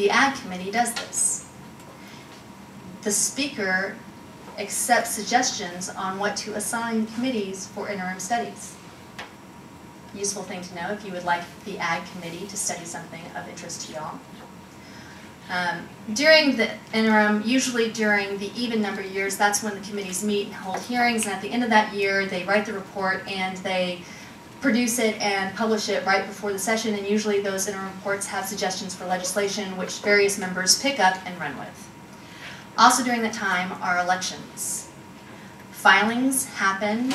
The Ag Committee does this. The Speaker accepts suggestions on what to assign committees for interim studies. Useful thing to know if you would like the Ag Committee to study something of interest to y'all. During the interim, usually during the even number years, that's when the committees meet and hold hearings, and at the end of that year they write the report and they produce it and publish it right before the session, and usually those interim reports have suggestions for legislation which various members pick up and run with. Also during that time are elections. Filings happen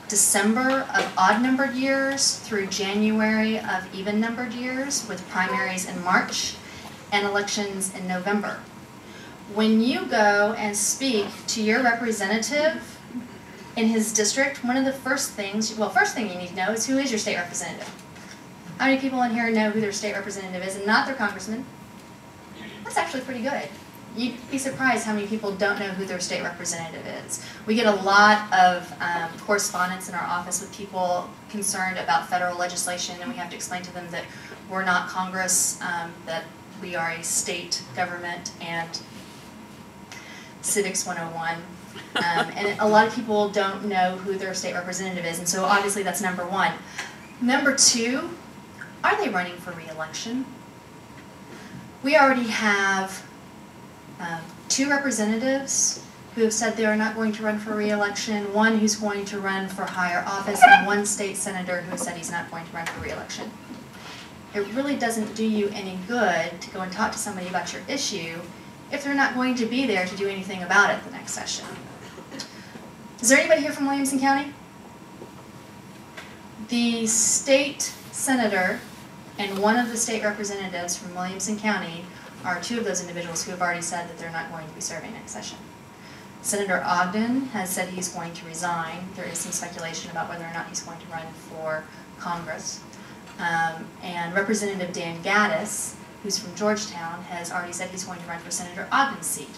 December of odd-numbered years through January of even-numbered years, with primaries in March and elections in November. When you go and speak to your representative in his district, one of the first thing you need to know is who is your state representative. How many people in here know who their state representative is and not their congressman? That's actually pretty good. You'd be surprised how many people don't know who their state representative is. We get a lot of correspondence in our office with people concerned about federal legislation, and we have to explain to them that we're not Congress, that we are a state government, and Civics 101. And a lot of people don't know who their state representative is, and so obviously that's number one. Number two, are they running for re-election? We already have 2 representatives who have said they are not going to run for re-election, one who's going to run for higher office, and one state senator who has said he's not going to run for re-election. It really doesn't do you any good to go and talk to somebody about your issue if they're not going to be there to do anything about it the next session. Is there anybody here from Williamson County? The state senator and one of the state representatives from Williamson County are 2 of those individuals who have already said that they're not going to be serving next session. Senator Ogden has said he's going to resign. There is some speculation about whether or not he's going to run for Congress. And Representative Dan Gaddis, who's from Georgetown, has already said he's going to run for Senator Ogden's seat.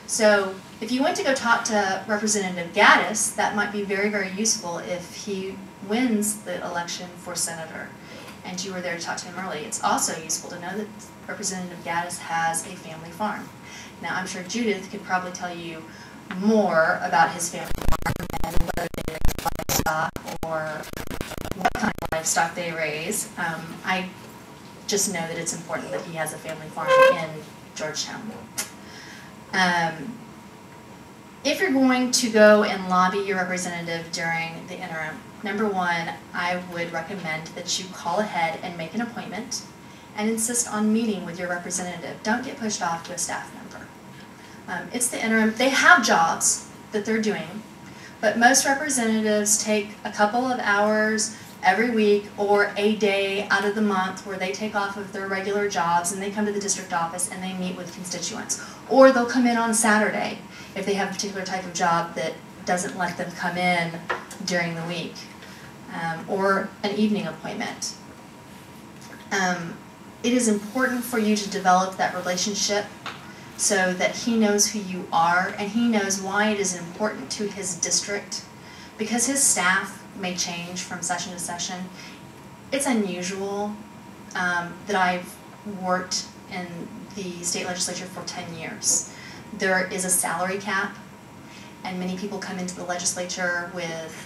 So if you went to go talk to Representative Gaddis, that might be very, very useful if he wins the election for senator, and you were there to talk to him early. It's also useful to know that Representative Gaddis has a family farm. Now, I'm sure Judith could probably tell you more about his family farm and whether they raise livestock or what kind of livestock they raise. I just know that it's important that he has a family farm in Georgetown. If you're going to go and lobby your representative during the interim, number one, I would recommend that you call ahead and make an appointment and insist on meeting with your representative. Don't get pushed off to a staff member. It's the interim. They have jobs that they're doing, but most representatives take a couple of hours every week or a day out of the month where they take off of their regular jobs and they come to the district office and they meet with constituents. Or they'll come in on Saturday if they have a particular type of job that doesn't let them come in during the week, or an evening appointment. It is important for you to develop that relationship so that he knows who you are and he knows why it is important to his district, because his staff may change from session to session. It's unusual that I've worked in the state legislature for 10 years. There is a salary cap, and many people come into the legislature with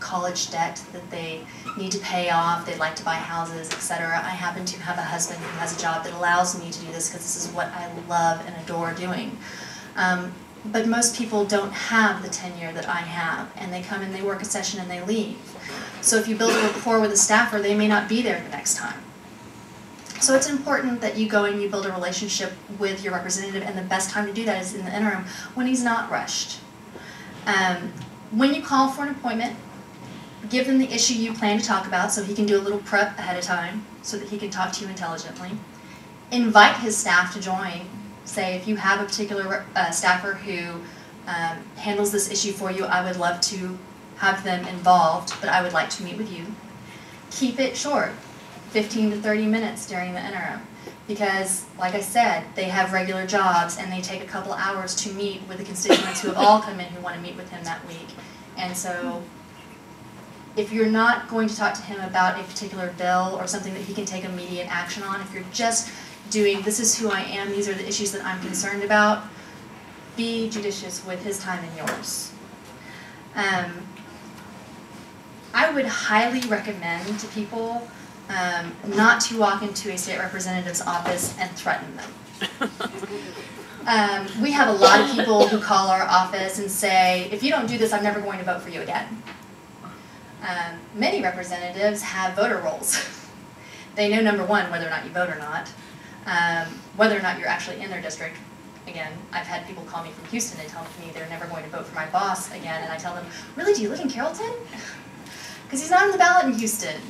college debt that they need to pay off. They'd like to buy houses, etc. I happen to have a husband who has a job that allows me to do this because this is what I love and adore doing. But most people don't have the tenure that I have, and they come and they work a session and they leave. So if you build a rapport with a staffer, they may not be there the next time. So it's important that you go and you build a relationship with your representative, and the best time to do that is in the interim when he's not rushed. When you call for an appointment, give them the issue you plan to talk about so he can do a little prep ahead of time so that he can talk to you intelligently. Invite his staff to join. Say if you have a particular staffer who handles this issue for you, I would love to have them involved, but I would like to meet with you. Keep it short, 15 to 30 minutes during the interim, because like I said, they have regular jobs and they take a couple hours to meet with the constituents who have all come in who want to meet with him that week. And so if you're not going to talk to him about a particular bill or something that he can take immediate action on, if you're just doing, this is who I am, these are the issues that I'm concerned about, be judicious with his time and yours. I would highly recommend to people not to walk into a state representative's office and threaten them. We have a lot of people who call our office and say, if you don't do this, I'm never going to vote for you again. Many representatives have voter rolls. They know, number one, whether or not you vote or not, whether or not you're actually in their district. Again, I've had people call me from Houston and tell me they're never going to vote for my boss again, and I tell them, really, do you live in Carrollton? Because he's not on the ballot in Houston.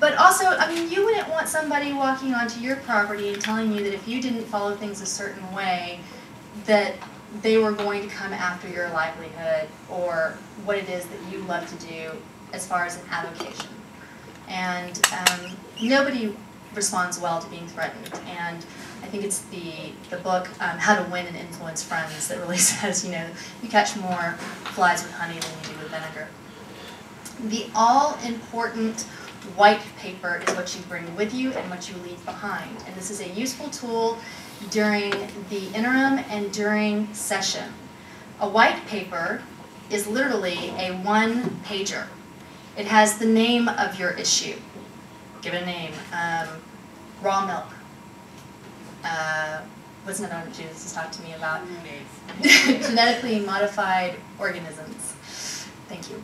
But also, I mean, you wouldn't want somebody walking onto your property and telling you that if you didn't follow things a certain way, that they were going to come after your livelihood or what it is that you love to do as far as an avocation. And nobody responds well to being threatened. And I think it's the book, How to Win and Influence Friends, that really says, you know, you catch more flies with honey than you do with vinegar. The all-important white paper is what you bring with you and what you leave behind. And this is a useful tool during the interim and during session. A white paper is literally a one-pager. It has the name of your issue. Give it a name. Raw milk. What's another one that Judith just talked to me about? Genetically modified organisms. Thank you.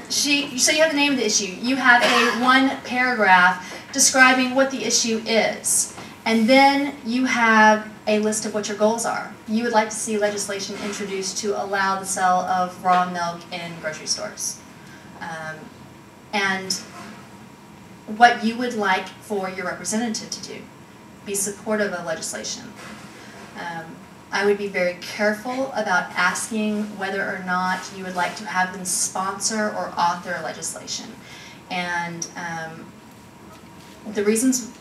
So you have the name of the issue. You have a one paragraph describing what the issue is. And then you have a list of what your goals are. You would like to see legislation introduced to allow the sale of raw milk in grocery stores. And what you would like for your representative to do. Be supportive of legislation. I would be very careful about asking whether or not you would like to have them sponsor or author legislation. And the reasons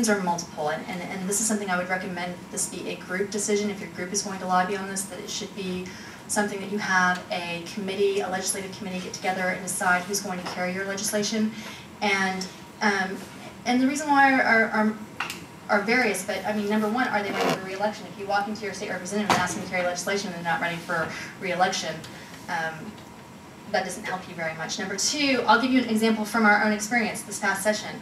are multiple, and this is something I would recommend this be a group decision. If your group is going to lobby on this, that it should be something that you have a committee, a legislative committee, get together and decide who's going to carry your legislation. And the reason why are various, but I mean, number one, are they ready for re-election? If you walk into your state representative and ask them to carry legislation and they're not ready for re-election, that doesn't help you very much. Number two, I'll give you an example from our own experience this past session.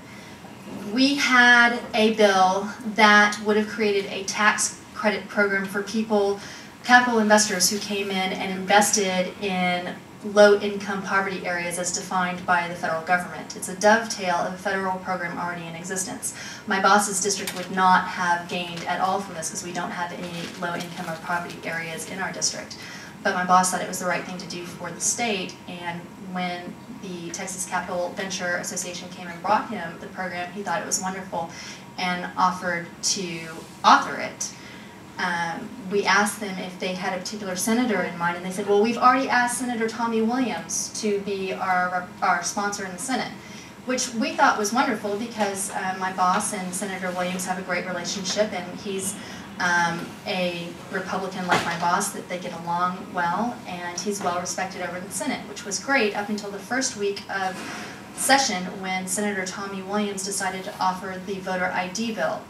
We had a bill that would have created a tax credit program for people, capital investors who came in and invested in low-income poverty areas as defined by the federal government. It's a dovetail of a federal program already in existence. My boss's district would not have gained at all from this because we don't have any low-income or poverty areas in our district. But my boss thought it was the right thing to do for the state, and when the Texas Capital Venture Association came and brought him the program, he thought it was wonderful and offered to author it. We asked them if they had a particular senator in mind, and they said, well, we've already asked Senator Tommy Williams to be our sponsor in the Senate, which we thought was wonderful because my boss and Senator Williams have a great relationship, and he's a Republican like my boss, that they get along well, and he's well respected over in the Senate, which was great up until the first week of session when Senator Tommy Williams decided to offer the voter ID bill,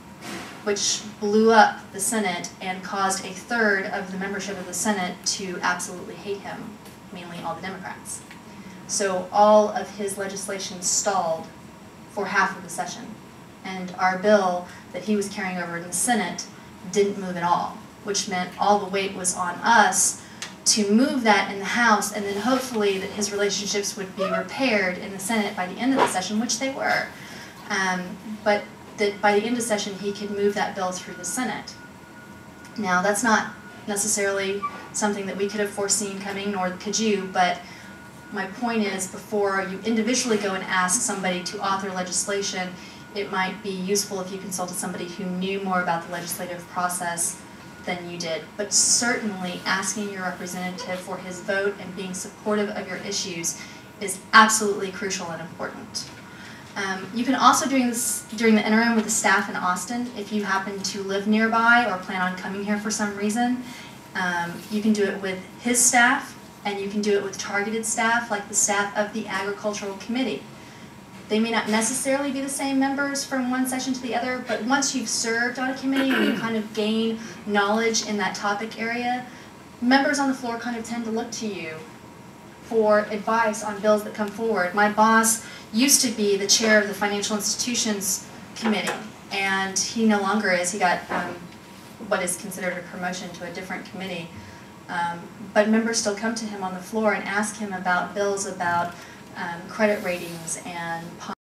which blew up the Senate and caused a third of the membership of the Senate to absolutely hate him, mainly all the Democrats. So all of his legislation stalled for half of the session, and our bill that he was carrying over in the Senate didn't move at all, which meant all the weight was on us to move that in the House, and then hopefully that his relationships would be repaired in the Senate by the end of the session, which they were. But that by the end of session he could move that bill through the Senate. Now that's not necessarily something that we could have foreseen coming, nor could you, but my point is, before you individually go and ask somebody to author legislation, it might be useful if you consulted somebody who knew more about the legislative process than you did. But certainly asking your representative for his vote and being supportive of your issues is absolutely crucial and important. You can also do this during the interim with the staff in Austin. If you happen to live nearby or plan on coming here for some reason, you can do it with his staff, and you can do it with targeted staff like the staff of the Agricultural Committee. They may not necessarily be the same members from one session to the other, but once you've served on a committee and you kind of gain knowledge in that topic area, members on the floor kind of tend to look to you for advice on bills that come forward. My boss used to be the chair of the Financial Institutions Committee, and he no longer is. He got what is considered a promotion to a different committee. But members still come to him on the floor and ask him about bills about credit ratings and